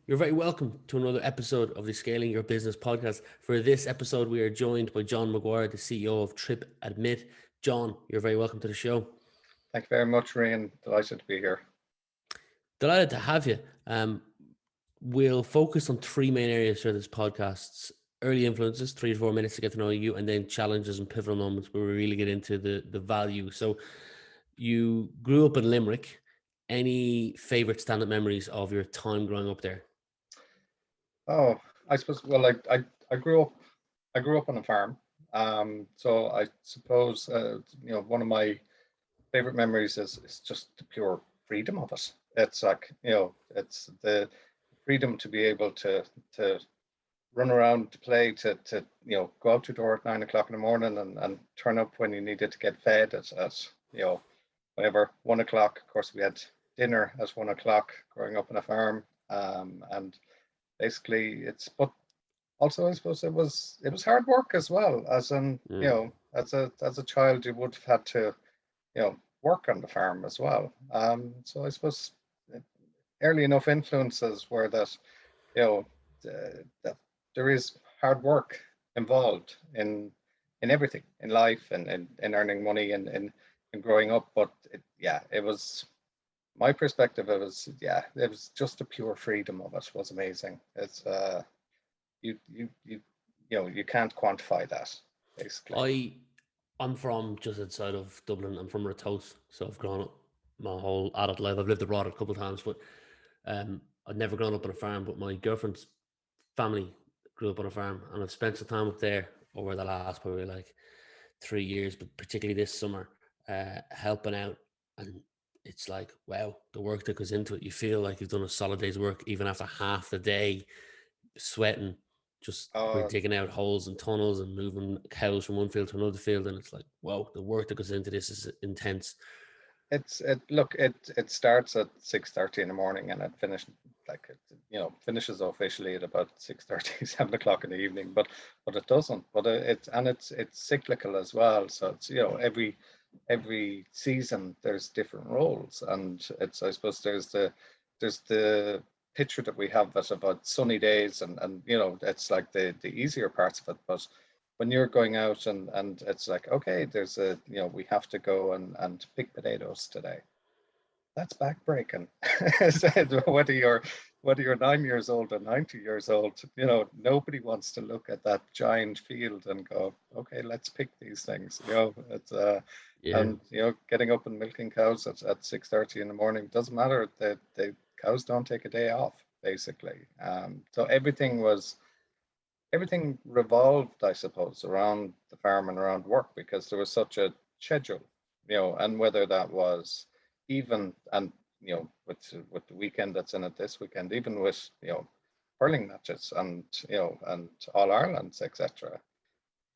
You're very welcome to another episode of the Scaling Your Business podcast. For this episode, we are joined by John Maguire, the CEO of TripAdmit. John, you're very welcome to the show. Thank you very much, Rian. Delighted to be here. Delighted to have you. We'll focus on three main areas for this podcast: early influences, 3 to 4 minutes to get to know you, and then challenges and pivotal moments where we really get into the value. So you grew up in Limerick. Any favorite stand-up memories of your time growing up there? Oh, I suppose. Well, I grew up. I grew up on a farm. So I suppose one of my favorite memories is just the pure freedom of it. It's like it's the freedom to be able to run around, to play, to go out your door at 9 o'clock in the morning and turn up when you needed to get fed at whatever 1 o'clock. Of course, we had dinner at 1 o'clock growing up on a farm, and basically but also I suppose it was hard work as well, as in as a child you would have had to work on the farm as well. So I suppose early enough influences were that you know that there is hard work involved in everything in life, and in earning money, and in growing up. But it was my perspective. It was just the pure freedom of it was amazing. It's you you you you can't quantify that, basically. I'm from just outside of Dublin. I'm from Ratoath, so I've grown up my whole adult life. I've lived abroad a couple of times, but I've never grown up on a farm. But my girlfriend's family grew up on a farm, and I've spent some time up there over the last probably like 3 years, but particularly this summer, helping out. And it's like, wow, the work that goes into it. You feel like you've done a solid day's work, even after half the day sweating. Just we're uh digging out holes and tunnels and moving cows from one field to another field, and it's like, wow, the work that goes into this is intense. it starts at 6:30 in the morning, and it finishes finishes officially at about 6:30, 7 o'clock in the evening. But it doesn't. But it's cyclical as well. So it's every season there's different roles, and it's I suppose there's the picture that we have that's about sunny days, and it's like the easier parts of it. But when you're going out, and it's like, okay, there's we have to go and pick potatoes today. That's backbreaking. Whether you're 9 years old or 90 years old, nobody wants to look at that giant field and go, okay, let's pick these things. It's Yeah. and getting up and milking cows at 6:30 in the morning doesn't matter. The cows don't take a day off, basically. So everything revolved, I suppose, around the farm and around work, because there was such a schedule, and whether that was even, and with the weekend that's in it this weekend, even with hurling matches, and All Irelands, etc.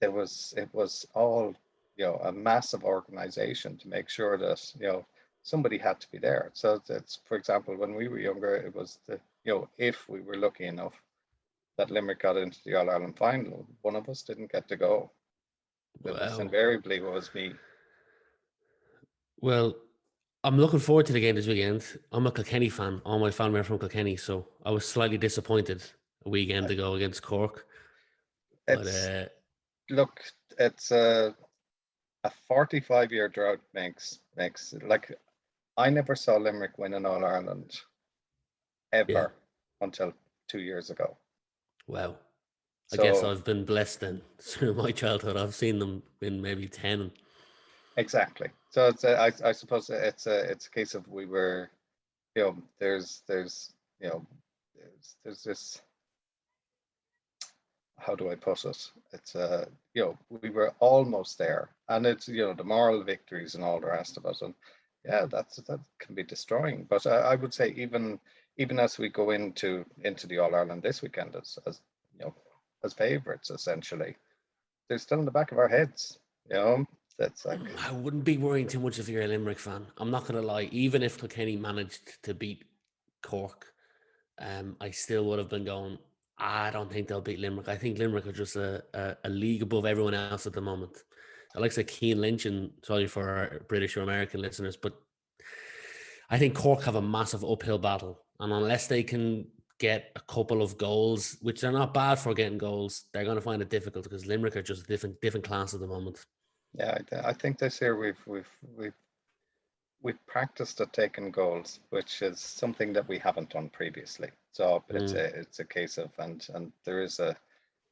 It was all a massive organization to make sure that somebody had to be there. So it's, for example, when we were younger, it was if we were lucky enough that Limerick got into the All Ireland final, one of us didn't get to go. It was Wow. invariably was me. Well, I'm looking forward to the game this weekend. I'm a Kilkenny fan. All my family are from Kilkenny, so I was slightly disappointed a weekend ago against Cork. But It's Look, it's a 45-year drought makes like, I never saw Limerick win an All Ireland yeah, ever until 2 years ago. wow. I guess So I've been blessed then through my childhood. I've seen them win maybe 10. exactly. So I suppose it's a case of we were, there's there's this, how do I put it? It's we were almost there, and it's the moral victories and all the rest of it, and yeah, that can be destroying. But I would say, even as we go into the All Ireland this weekend, as you know as favourites, essentially, they're still in the back of our heads. That's like, I wouldn't be worrying too much if you're a Limerick fan. I'm not going to lie. Even if Kilkenny managed to beat Cork, I still would have been going, I don't think they'll beat Limerick. I think Limerick are just a league above everyone else at the moment. I like to say Keane Lynch, and sorry for our British or American listeners, but I think Cork have a massive uphill battle. And unless they can get a couple of goals, which they're not bad for getting goals, they're going to find it difficult because Limerick are just a different class at the moment. Yeah, I think this year we've practiced at taking goals, which is something that we haven't done previously. So it's a case of, and there is a,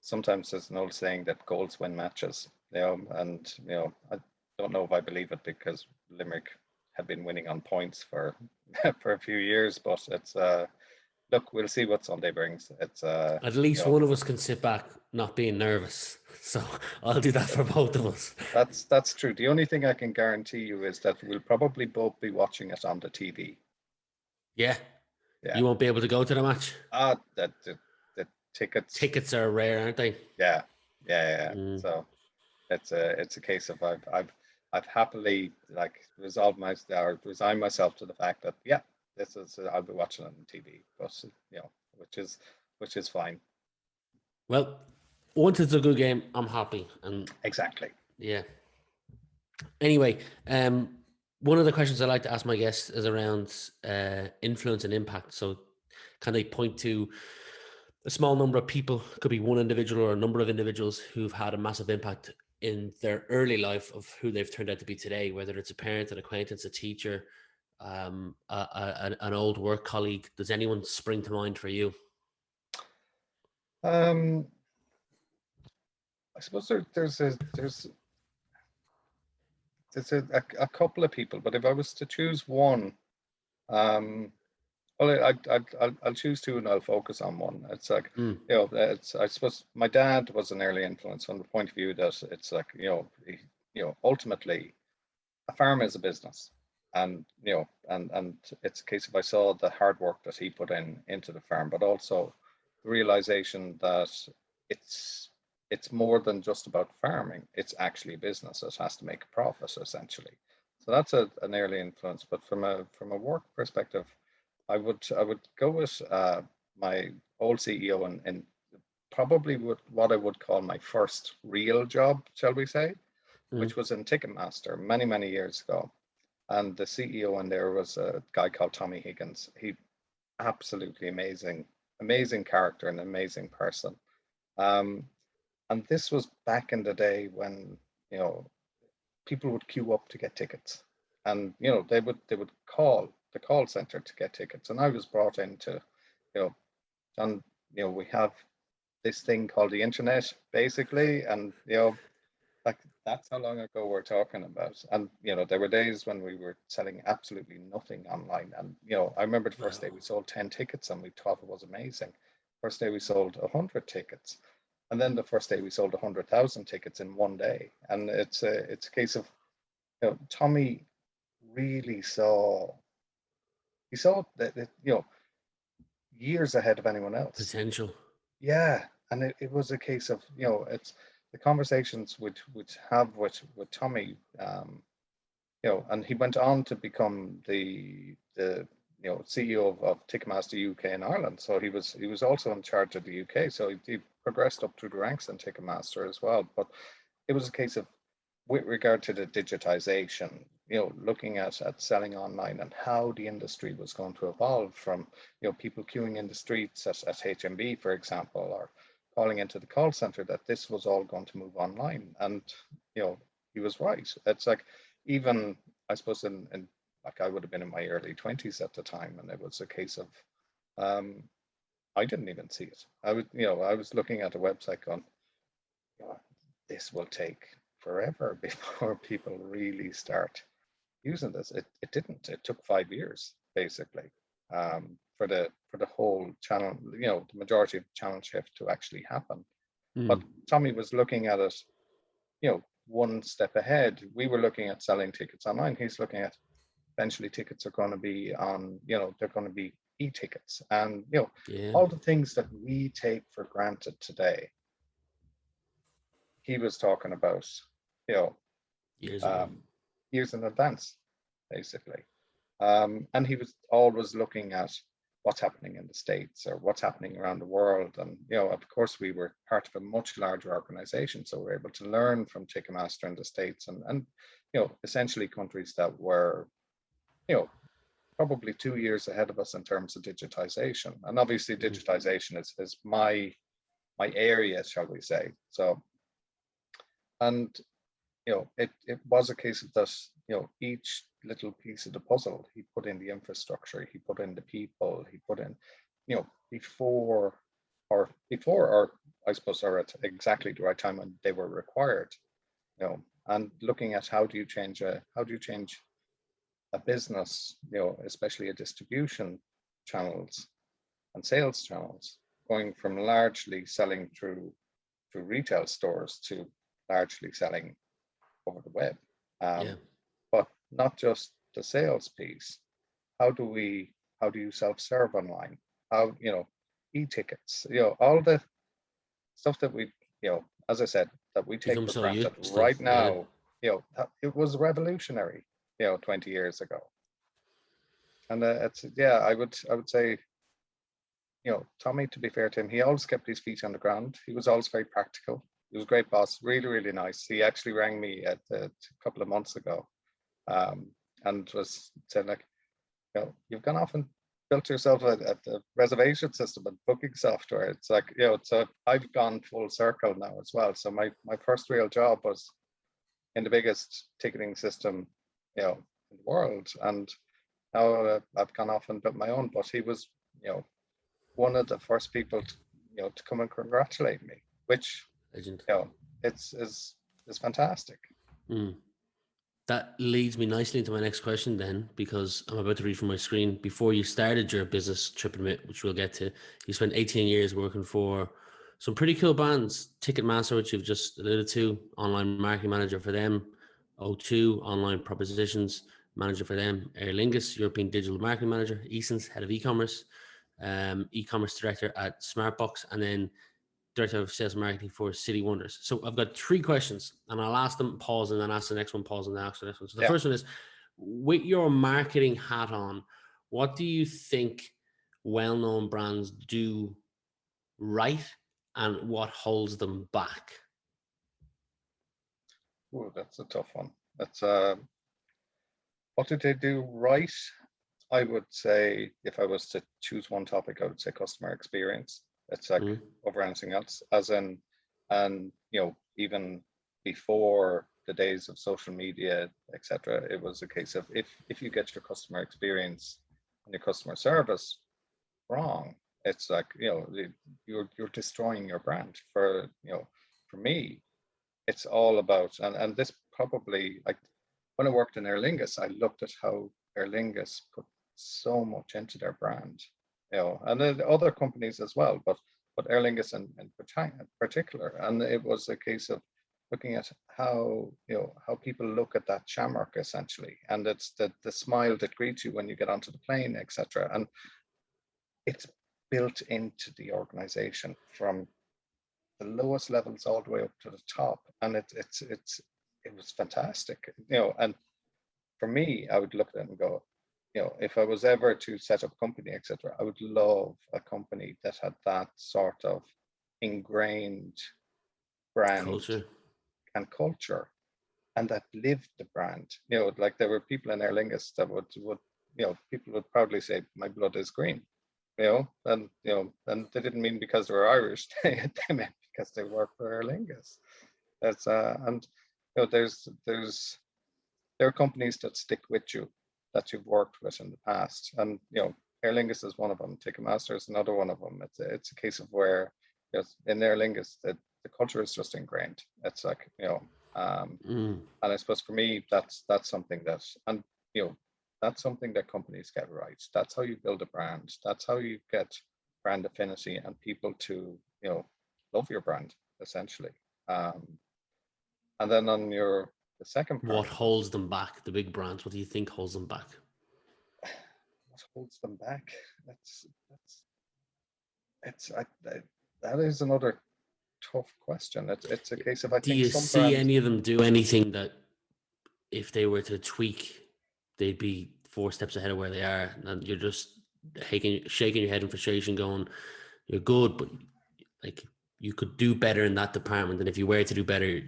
sometimes there's an old saying that goals win matches, and I don't know if I believe it because Limerick have been winning on points for for a few years, but it's look, we'll see what Sunday brings. It's At least one of us can sit back not being nervous. So I'll do that for both of us. that's true. The only thing I can guarantee you is that we'll probably both be watching it on the TV. Yeah. Yeah. You won't be able to go to the match. That the tickets. Tickets are rare, aren't they? Yeah. So it's a case of I've happily resigned myself to the fact that this is I'll be watching it on TV, but which is fine. Well, once it's a good game, I'm happy. And exactly. Yeah. Anyway, one of the questions I like to ask my guests is around influence and impact. So can they point to a small number of people, could be one individual or a number of individuals who've had a massive impact in their early life of who they've turned out to be today, whether it's a parent, an acquaintance, a teacher, an old work colleague. Does anyone spring to mind for you? I suppose there's a couple of people, but if I was to choose one, well, I'll choose two and I'll focus on one. It's like, I suppose my dad was an early influence from the point of view that it's like, ultimately a farm is a business. And, and it's a case of I saw the hard work that he put into the farm, but also the realization that it's more than just about farming. It's actually a business. It has to make a profit essentially. So that's an early influence. But from a work perspective, I would go with my old CEO and probably what I would call my first real job, shall we say, which was in Ticketmaster many years ago. And the CEO in there was a guy called Tommy Higgins. He absolutely amazing character and amazing person. And this was back in the day when people would queue up to get tickets, and they would call the call center to get tickets. And I was brought into, and we have this thing called the internet basically, and like that's how long ago we're talking about. And there were days when we were selling absolutely nothing online. And I remember the first day we sold 10 tickets and we thought it was amazing. First day we sold 100 tickets. And then the first day we sold 100,000 tickets in one day. And it's a case of, Tommy really saw that years ahead of anyone else. Potential. Yeah. And it was a case of, it's the conversations would have with Tommy, and he went on to become the CEO of Ticketmaster UK and Ireland. So he was also in charge of the UK. So he progressed up through the ranks in Ticketmaster as well. But it was a case of, with regard to the digitization, looking at selling online and how the industry was going to evolve from, people queuing in the streets at HMB, for example, or calling into the call center, that this was all going to move online. And, he was right. It's like, even, I suppose, in like I would have been in my early 20s at the time, and it was a case of, I didn't even see it. I was looking at a website going, this will take forever before people really start using this. It didn't. It took 5 years basically, for the whole channel, the majority of the channel shift to actually happen. But Tommy was looking at it, one step ahead. We were looking at selling tickets online. He's looking at, eventually tickets are going to be on, they're going to be e-tickets, and all the things that we take for granted today, he was talking about, years in advance, basically. And he was always looking at what's happening in the States or what's happening around the world. And, of course, we were part of a much larger organization. So we're able to learn from Ticketmaster in the States and essentially countries that were, probably 2 years ahead of us in terms of digitization. And obviously digitization is my area, shall we say. So, and it was a case of that, each little piece of the puzzle, he put in the infrastructure, he put in the people, he put in, before or I suppose, or at exactly the right time when they were required, and looking at how do you change a business, especially a distribution channels and sales channels, going from largely selling through retail stores to largely selling over the web. But not just the sales piece. How do you self-serve online? How, e-tickets, all the stuff that we, as I said, that we take Become for so granted used right to, now, it was revolutionary, 20 years ago. And I would say, Tommy, to be fair to him, he always kept his feet on the ground. He was always very practical. He was a great boss, really, really nice. He actually rang me a couple of months ago, and said, like, you've gone off and built yourself a reservation system and booking software. It's like, so I've gone full circle now as well. So my first real job was in the biggest ticketing system, in the world, and now I've gone off and built my own. But he was, one of the first people to come and congratulate me, which legend. It's fantastic. That leads me nicely into my next question then, because I'm about to read from my screen. Before you started your business, TripAdmit, which we'll get to, you spent 18 years working for some pretty cool brands. Ticketmaster, which you've just alluded to, online marketing manager for them. O2, online propositions manager for them. Aer Lingus, European digital marketing manager. Easons, head of e-commerce. E-commerce director at Smartbox, and then director of sales and marketing for City Wonders. So I've got 3 questions, and I'll ask them, pause, and then ask the next one, pause, and then ask the next one. So the first one is, with your marketing hat on, what do you think well-known brands do right, and what holds them back? Oh, that's a tough one. That's what did they do right? I would say, if I was to choose one topic, I would say customer experience. It's like over anything else, as in, and even before the days of social media, etc., it was a case of if you get your customer experience and your customer service wrong, it's like, you're destroying your brand. For me, it's all about, and this probably, like, when I worked in Aer Lingus, I looked at how Aer Lingus put so much into their brand, and then other companies as well, but Aer Lingus in particular. And it was a case of looking at how people look at that shamrock, essentially, and it's the smile that greets you when you get onto the plane, etc. And it's built into the organization from the lowest levels all the way up to the top, and it was fantastic, and for me, I would look at it and go, if I was ever to set up a company, etc., I would love a company that had that sort of ingrained brand and culture, and that lived the brand. Like, there were people in Aer Lingus that would people would proudly say, "My blood is green," and they didn't mean because they were Irish. They meant because they worked for Aer Lingus. That's and there are companies that stick with you, that you've worked with in the past, and Aer Lingus is one of them. Ticketmaster is another one of them. It's a case of where, in Aer Lingus, the culture is just ingrained. It's like, and I suppose for me, that's something that, and that's something that companies get right. That's how you build a brand. That's how you get brand affinity and people to love your brand, essentially. And then on the second part, what holds them back? The big brands. What do you think holds them back? What holds them back? That is another tough question. It's a case of, I do think, you some see brands, any of them do anything that, if they were to tweak, they'd be 4 steps ahead of where they are, and you're just shaking your head in frustration, going, "You're good, but like, you could do better in that department, and if you were to do better,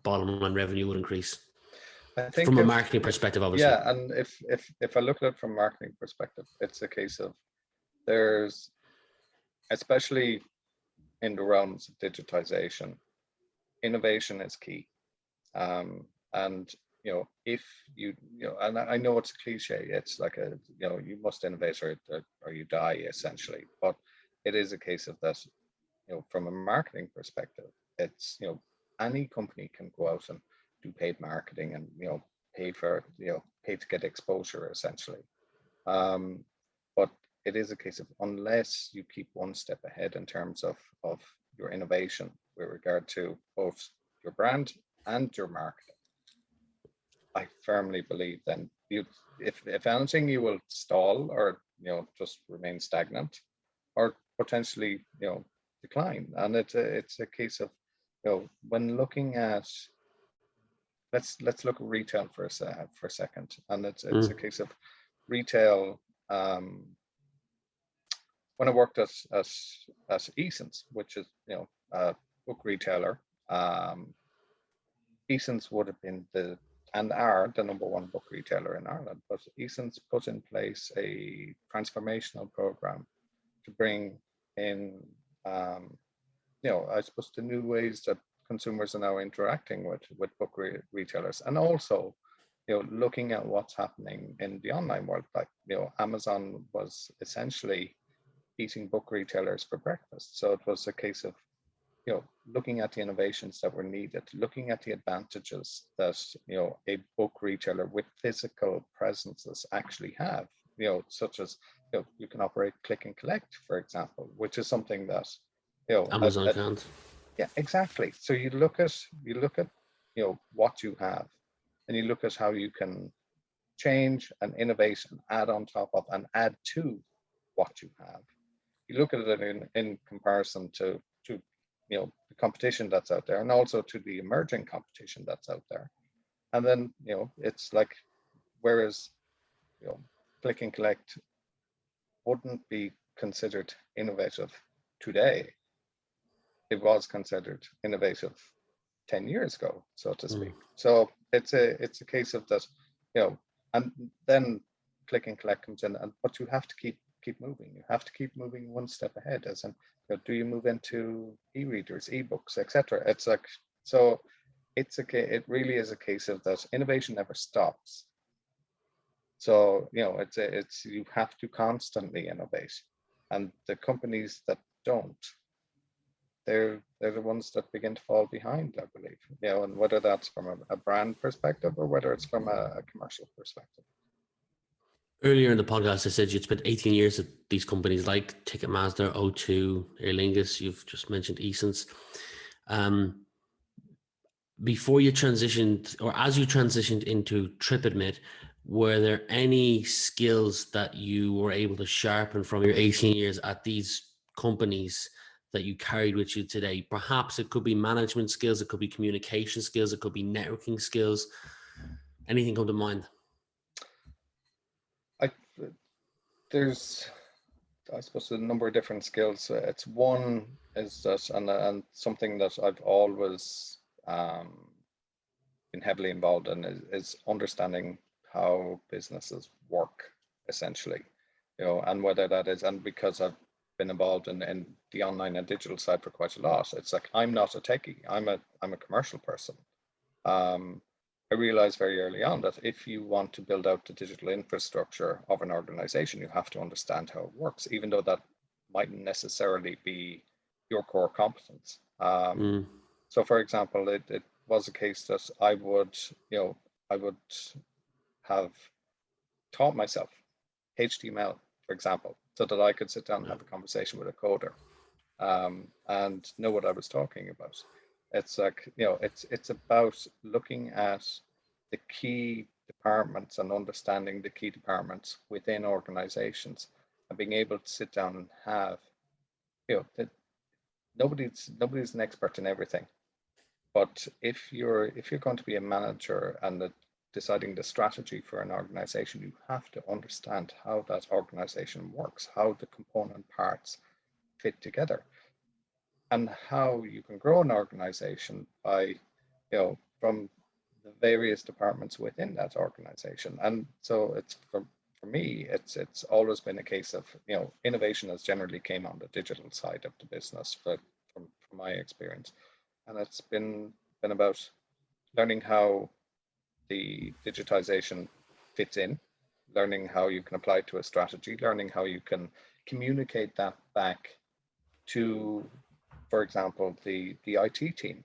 bottom line revenue would increase." I think from a marketing perspective, obviously. yeah, and if I look at it from a marketing perspective, it's a case of there's, especially in the realms of digitization, innovation is key. And if and I know it's a cliche, it's like you must innovate or you die essentially, but it is a case of that, from a marketing perspective, it's, any company can go out and do paid marketing and, pay to get exposure essentially. Um, but it is a case of, unless you keep one step ahead in terms of your innovation with regard to both your brand and your marketing, I firmly believe then if anything, you will stall or just remain stagnant, or potentially decline. And it's a case of when looking at, let's look at retail for a second, and it's a case of retail. When I worked at Easons, which is a book retailer, Easons would have been and are the number one book retailer in Ireland. But Easons put in place a transformational program to bring in, I suppose, the new ways that consumers are now interacting with book retailers, and also, looking at what's happening in the online world. Like, Amazon was essentially eating book retailers for breakfast. So it was a case of, looking at the innovations that were needed, looking at the advantages that, a book retailer with physical presences actually have, such as, you can operate click and collect, for example, which is something that, Amazon can't. yeah, exactly. So you look at, what you have, and you look at how you can change and innovate and add on top of and add to what you have. You look at it in comparison to the competition that's out there, and also to the emerging competition that's out there. And then it's like, whereas click and collect wouldn't be considered innovative today, it was considered innovative 10 years ago, so to speak. So it's a case of that, and then click and collect comes in, but you have to keep moving. You have to keep moving one step ahead. As in, do you move into e-readers, e-books, etc.? It's like, so it really is a case of that innovation never stops. So it's you have to constantly innovate, and the companies that don't, they're the ones that begin to fall behind, I believe. And whether that's from a brand perspective or whether it's from a commercial perspective. Earlier in the podcast, I said you'd spent 18 years at these companies like Ticketmaster, O2, Aer Lingus. You've just mentioned Easons. Before you transitioned, or as you transitioned into TripAdmit, were there any skills that you were able to sharpen from your 18 years at these companies that you carried with you today? Perhaps it could be management skills, it could be communication skills, it could be networking skills. Anything come to mind? There's, I suppose, a number of different skills. It's one is that, and something that I've always been heavily involved in is understanding how businesses work, essentially, and whether that is, and because I've been involved in the online and digital side for quite a lot, it's like, I'm not a techie, I'm a commercial person. I realized very early on that if you want to build out the digital infrastructure of an organization, you have to understand how it works, even though that mightn't necessarily be your core competence. So, for example, it was a case that I would have taught myself HTML, for example, so that I could sit down and have a conversation with a coder and know what I was talking about. It's like, it's about looking at the key departments and understanding the key departments within organizations, and being able to sit down and have, nobody's an expert in everything. But if you're going to be a manager and deciding the strategy for an organization, you have to understand how that organization works, how the component parts fit together, and how you can grow an organization by, from the various departments within that organization. And so it's for me, it's always been a case of, innovation has generally came on the digital side of the business, from my experience, and it's been about learning how the digitization fits in, learning how you can apply it to a strategy, learning how you can communicate that back to, for example, the IT team,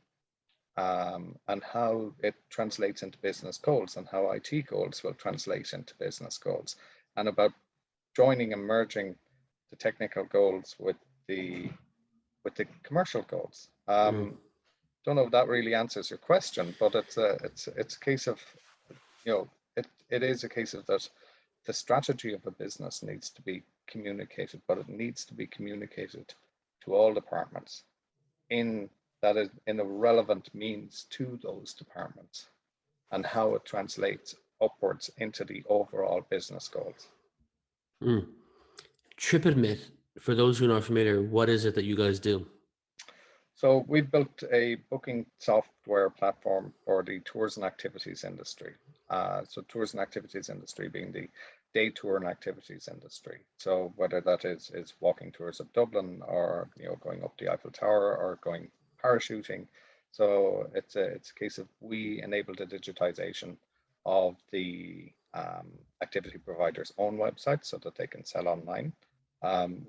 and how it translates into business goals, and how IT goals will translate into business goals, and about joining and merging the technical goals with the commercial goals. Don't know if that really answers your question, but it's a case of, it is a case of that the strategy of a business needs to be communicated, but it needs to be communicated to all departments in a relevant means to those departments, and how it translates upwards into the overall business goals. TripAdmit, for those who are not familiar, what is it that you guys do? So we've built a booking software platform for the tours and activities industry. So tours and activities industry being the day tour and activities industry. So whether that is walking tours of Dublin, or going up the Eiffel Tower, or going parachuting. So it's a case of, we enable the digitization of the activity provider's own website so that they can sell online.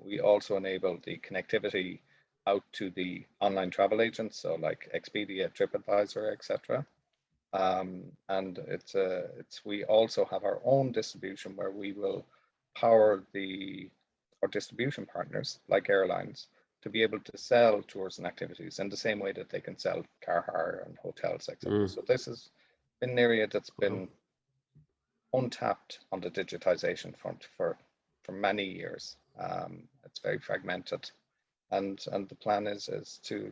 We also enable the connectivity out to the online travel agents, so like Expedia, TripAdvisor, etc. And we also have our own distribution, where we will power our distribution partners like airlines to be able to sell tours and activities in the same way that they can sell car hire and hotels, etc. So this has been an area that's been untapped on the digitization front for many years. It's very fragmented, and the plan is to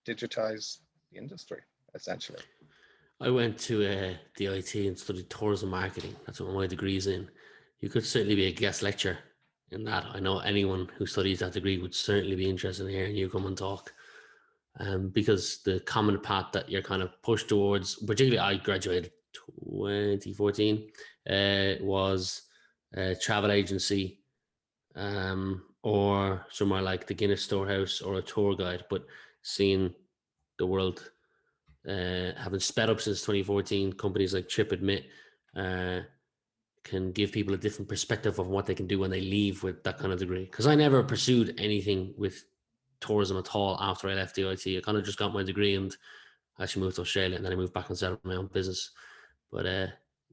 digitize the industry, essentially. I went to the IT and studied tourism marketing. That's what my degree's in. You could certainly be a guest lecturer in that. I know anyone who studies that degree would certainly be interested in hearing you come and talk. Because the common path that you're kind of pushed towards, particularly I graduated 2014, was a travel agency, or somewhere like the Guinness Storehouse, or a tour guide. But seeing the world having sped up since 2014, companies like TripAdmit can give people a different perspective of what they can do when they leave with that kind of degree. Because I never pursued anything with tourism at all after I left the IT. I kind of just got my degree and actually moved to Australia, and then I moved back and set up my own business. But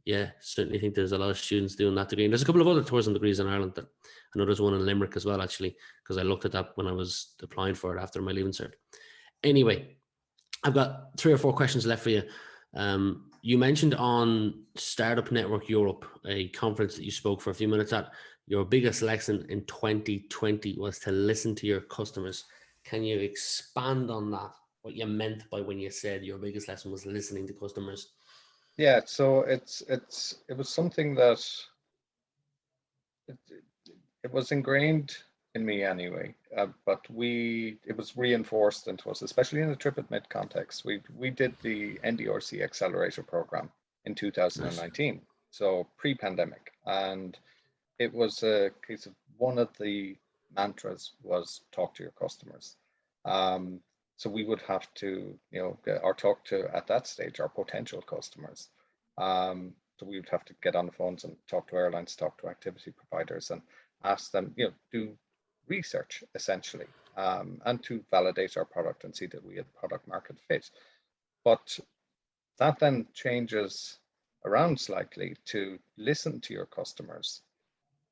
yeah, certainly think there's a lot of students doing that degree. And there's a couple of other tourism degrees in Ireland. That I know there's one in Limerick as well, actually, because I looked at that when I was applying for it after my leaving cert. Anyway, I've got 3 or 4 questions left for you. You mentioned on Startup Network Europe, a conference that you spoke for a few minutes at, your biggest lesson in 2020 was to listen to your customers. Can you expand on that? What you meant by when you said your biggest lesson was listening to customers? Yeah, so it was something that it was ingrained in me anyway, but it was reinforced into us, especially in the TripAdmit context. We did the NDRC Accelerator program in 2019, nice. So pre-pandemic, and it was a case of, one of the mantras was talk to your customers. So we would have to, or talk to, at that stage, our potential customers. So we would have to get on the phones and talk to airlines, talk to activity providers, and ask them, do research essentially, and to validate our product and see that we had product market fit. But that then changes around slightly to listen to your customers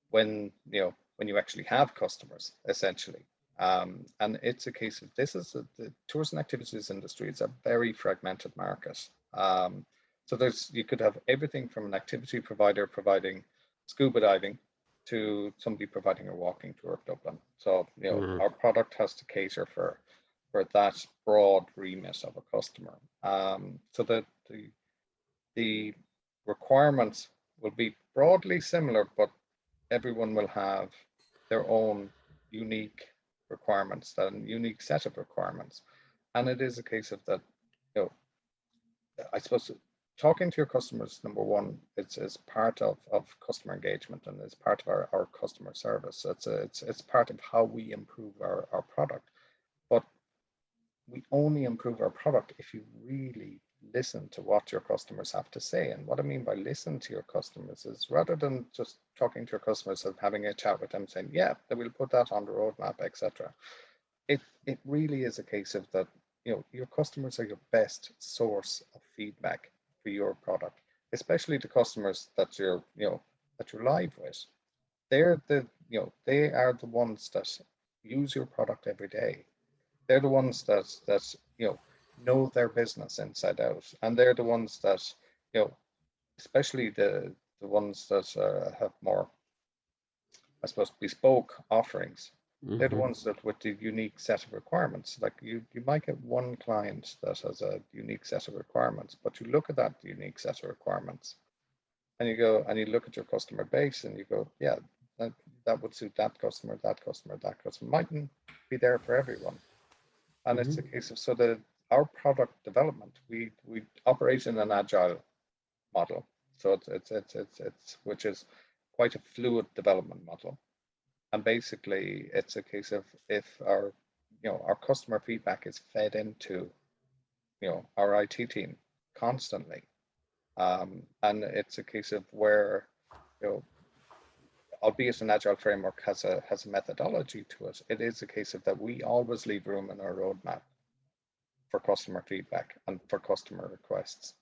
when you actually have customers, essentially. And it's a case of, the tours and activities industry is a very fragmented market. So you could have everything from an activity provider providing scuba diving to somebody providing a walking tour of Dublin. So our product has to cater for that broad remit of a customer. So that the requirements will be broadly similar, but everyone will have their own unique requirements, that unique set of requirements. And it is a case of that, I suppose, talking to your customers, number one, it's part of customer engagement, and it's part of our customer service. It's part of how we improve our product. But we only improve our product if you really listen to what your customers have to say. And what I mean by listen to your customers is, rather than just talking to your customers and having a chat with them saying, yeah, then we'll put that on the roadmap, etc. It really is a case of that, your customers are your best source of feedback for your product, especially the customers that you're live with. They're they are the ones that use your product every day. They're the ones that know their business inside out, and they're the ones that, especially the ones that have more, I suppose, bespoke offerings. They're the ones that with the unique set of requirements. Like you might get one client that has a unique set of requirements, but you look at that unique set of requirements, and you go and you look at your customer base, and you go, yeah, that would suit that customer, that customer, that customer. Mightn't be there for everyone. And it's a case of, so that our product development, we operate in an agile model. So it's which is quite a fluid development model. And basically it's a case of, if our customer feedback is fed into our IT team constantly, and it's a case of where, albeit an agile framework has a methodology to it, it is a case of that we always leave room in our roadmap for customer feedback and for customer requests.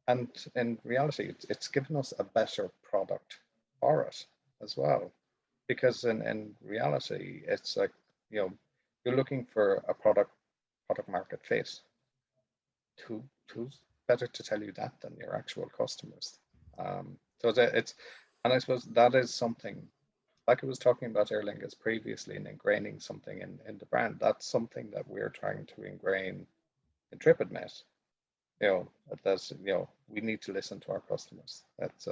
And in reality, it's given us a better product for it as well. Because in reality, it's like, you're looking for a product market fit. Who's better to tell you that than your actual customers? So it's, and I suppose that is something, like I was talking about Aer Lingus previously, and ingraining something in the brand. That's something that we're trying to ingrain in TripAdmit. That's, we need to listen to our customers. That's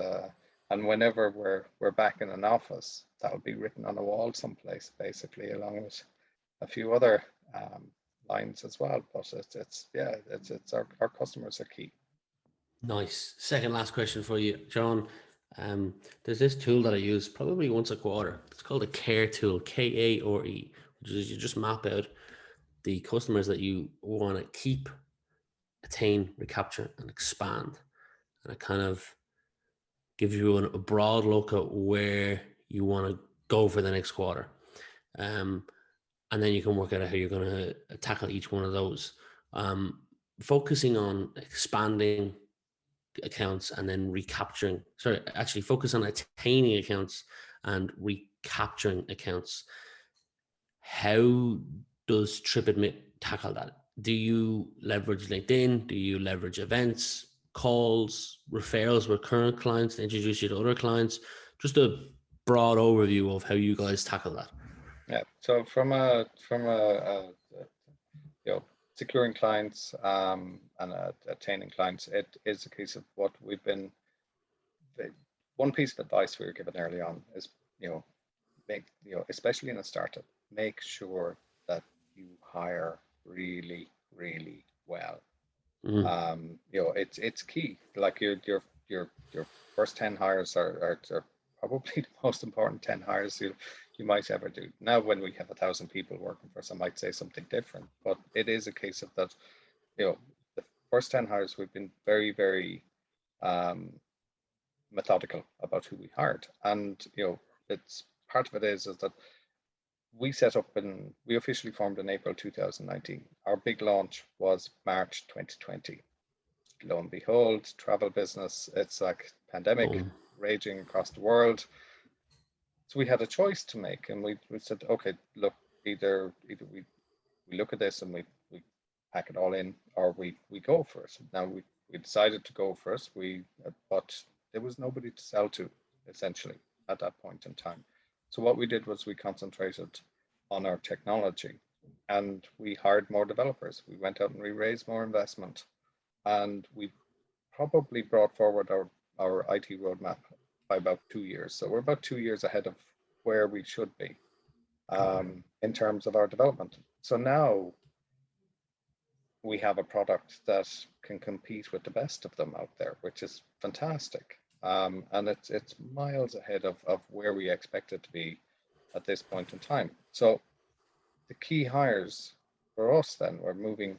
and whenever we're back in an office, that'll be written on a wall someplace, basically, along with a few other lines as well. But it's our customers are key. Nice. Second last question for you, John. There's this tool that I use probably once a quarter. It's called a care tool, K-A-R-E, which is you just map out the customers that you want to keep, attain, recapture, and expand. And it kind of gives you a broad look at where you want to go for the next quarter. And then you can work out how you're going to tackle each one of those. Focusing on expanding accounts and then focus on attaining accounts and recapturing accounts. How does TripAdmit tackle that? Do you leverage LinkedIn? Do you leverage events, calls, referrals with current clients to introduce you to other clients? Just a broad overview of how you guys tackle that. Yeah. So from securing clients and attaining clients, it is a case of what we've been. One piece of advice we were given early on is, especially in a startup, make sure that you hire really, really well. It's key. Like your first 10 hires are probably the most important 10 hires you might ever do. Now, when we have 1,000 people working for us, I might say something different, but it is a case of that, the first 10 hires, we've been very, very methodical about who we hired. And, it's part of it is that we officially formed in April 2019. Our big launch was March 2020. Lo and behold, travel business, it's like pandemic raging across the world. So we had a choice to make, and we said, okay, look, either we look at this and we pack it all in, or we go for it. Now we decided to go for it. But there was nobody to sell to, essentially, at that point in time. So what we did was we concentrated on our technology, and we hired more developers. We went out and we raised more investment, and we probably brought forward our IT roadmap by about 2 years. So we're about 2 years ahead of where we should be in terms of our development. So now we have a product that can compete with the best of them out there, which is fantastic. And it's miles ahead of where we expect it to be at this point in time. So the key hires for us then were moving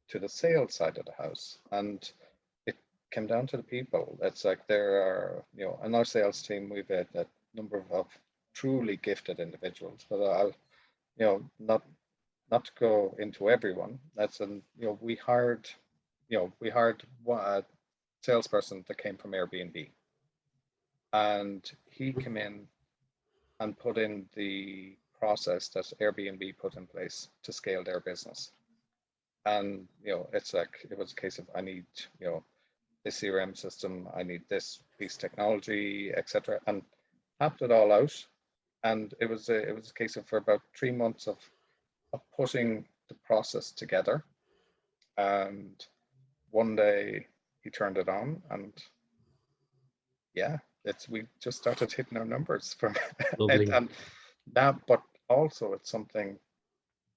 to the sales side of the house, and it came down to the people. It's like there are, in our sales team, we've had a number of truly gifted individuals, but I'll, not to go into everyone. That's an, we hired one salesperson that came from Airbnb, and he came in and put in the process that Airbnb put in place to scale their business. And it's like it was a case of I need this CRM system, I need this piece of technology, etc., and mapped it all out. And it was a case of for about 3 months of putting the process together. And one day he turned it on, and yeah, we just started hitting our numbers from it, Lovely. and that, but also it's something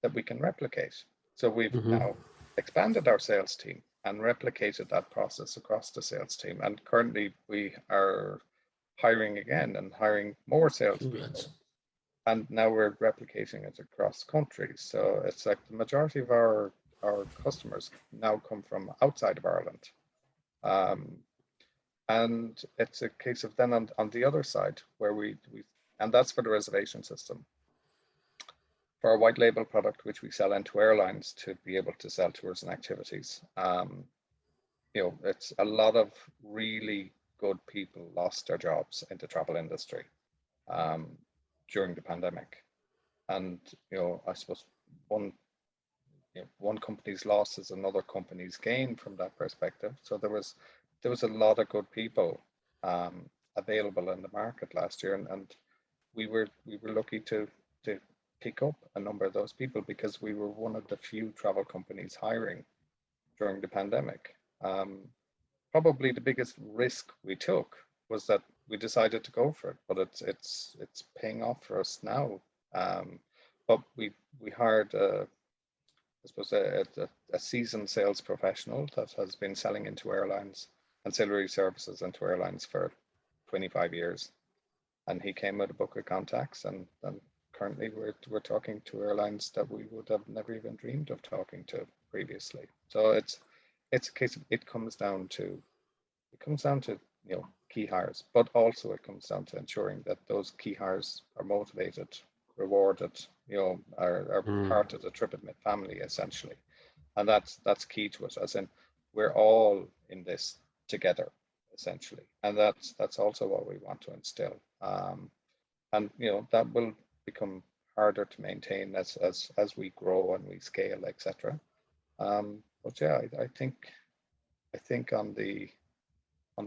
that we can replicate. So we've now expanded our sales team and replicated that process across the sales team. And currently we are hiring again and hiring more salespeople. Congrats. And now we're replicating it across countries. So it's like the majority of our customers now come from outside of Ireland. And it's a case of then on the other side where we and that's for the reservation system. For our white label product, which we sell into airlines to be able to sell tours and activities, it's a lot of really good people lost their jobs in the travel industry during the pandemic. And, I suppose one company's loss is another company's gain from that perspective. So there was a lot of good people available in the market last year, and we were lucky to pick up a number of those people because we were one of the few travel companies hiring during the pandemic. Probably the biggest risk we took was that we decided to go for it, but it's paying off for us now. But we hired I suppose a seasoned sales professional that has been selling into airlines, ancillary services into airlines for 25 years. And he came with a book of contacts, and currently we're talking to airlines that we would have never even dreamed of talking to previously. So it's a case of it comes down to key hires, but also it comes down to ensuring that those key hires are motivated, rewarded, are part of the TripAdmit family essentially. And that's key to us, as in we're all in this together essentially, and that's also what we want to instill. And that will become harder to maintain as we grow and we scale, etc. But yeah, I think on the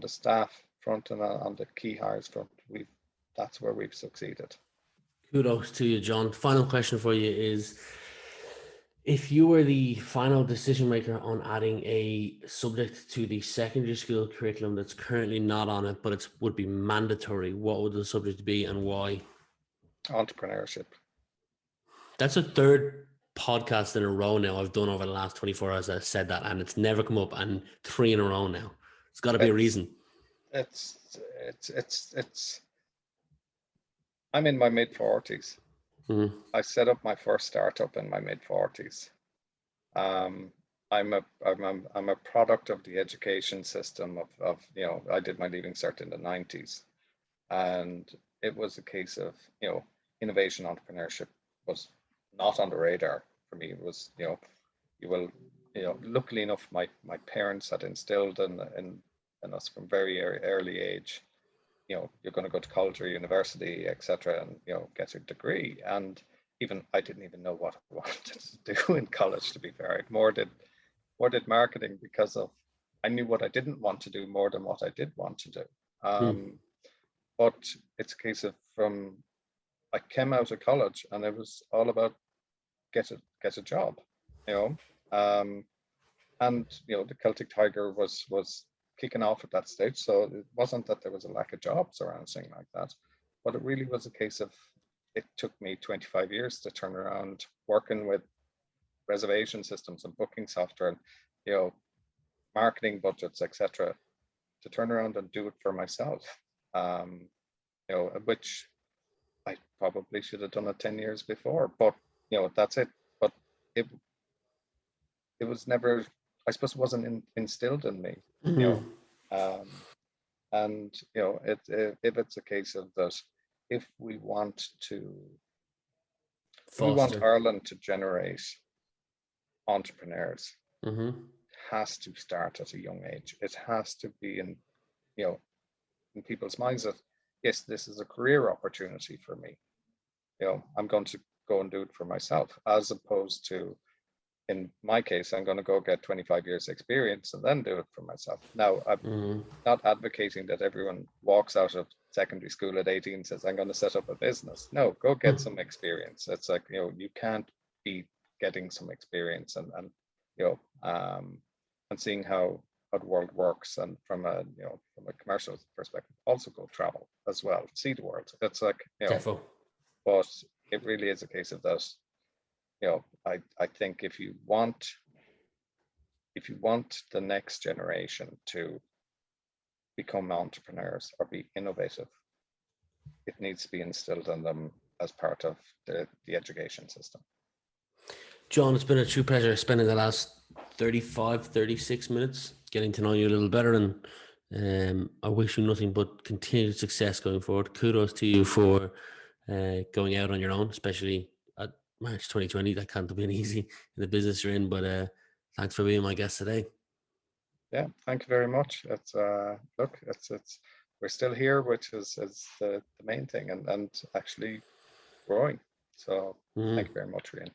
staff front and on the key hires front, that's where we've succeeded. Kudos to you, John. Final question for you is, if you were the final decision maker on adding a subject to the secondary school curriculum that's currently not on it, but it would be mandatory, what would the subject be and why? Entrepreneurship. That's a third podcast in a row now I've done over the last 24 hours that said that, and it's never come up, and 3 in a row now. It's got to be a reason. It's I'm in my mid-40s. I set up my first startup in my mid-40s. I'm a product of the education system of I did my Leaving Cert in the 90s, and it was a case of innovation entrepreneurship was not on the radar for me. It was luckily enough my parents had instilled in us from very early age, you're going to go to college or university, etc., and get a degree. And even I didn't even know what I wanted to do in college, to be fair. I more did marketing because of I knew what I didn't want to do more than what I did want to do. But it's a case of I came out of college and it was all about get a job, and the Celtic Tiger was kicking off at that stage. So it wasn't that there was a lack of jobs or anything like that, but it really was a case of it took me 25 years to turn around working with reservation systems and booking software and, you know, marketing budgets, etc., to turn around and do it for myself. You know, which I probably should have done it 10 years before, but you know, that's it. But it was never, I suppose it wasn't instilled in me, you know. And you know, if it's a case of that, if we want Foster. Ireland to generate entrepreneurs, Mm-hmm. it has to start at a young age. It has to be in, you know, in people's minds that yes, this is a career opportunity for me. You know, I'm going to go and do it for myself, as opposed to, in my case, I'm going to go get 25 years experience and then do it for myself. Now, I'm not advocating that everyone walks out of secondary school at 18 and says, I'm going to set up a business. No, go get some experience. It's like, you know, you can't be getting some experience and you know, and seeing how the world works, and from a, you know, from a commercial perspective, also go travel as well, see the world. It's like, you know, Defo. but it really is a case of that, you know, I think if you want the next generation to become entrepreneurs or be innovative, it needs to be instilled in them as part of the education system. John, it's been a true pleasure spending the last 35, 36 minutes getting to know you a little better, and I wish you nothing but continued success going forward. Kudos to you for going out on your own, especially at March 2020. That can't have been easy in the business you're in, but thanks for being my guest today. Yeah, thank you very much. It's look, it's we're still here, which is the main thing, and actually growing. So thank you very much, Rian.